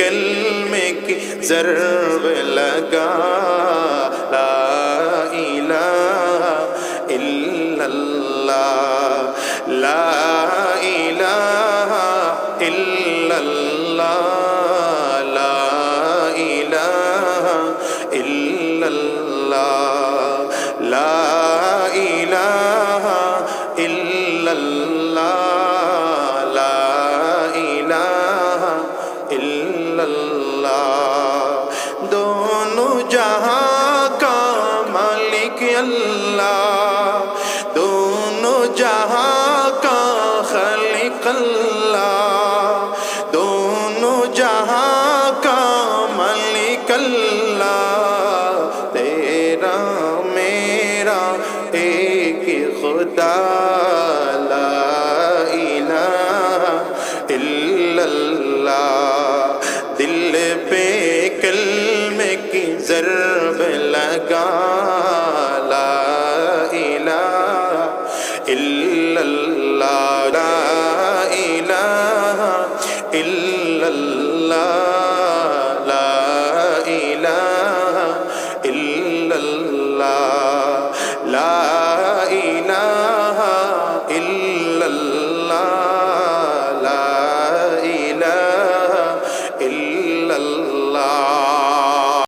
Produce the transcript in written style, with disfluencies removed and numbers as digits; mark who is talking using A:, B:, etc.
A: کلمے کی ضرب لگا لا الہ الا اللہ لا الہ الا اللہ لا الہ الا اللہ لا الہ الا اللہ لا الہ الا اللہ دونوں جہاں کا مالک اللہ دونوں جہاں کا خالق اللہ دونوں جہاں کا مالک اللہ تیرا میرا ایک خدا لا الہ الا اللہ دل پہ کلمے کی ضرب لگا لا الہ الا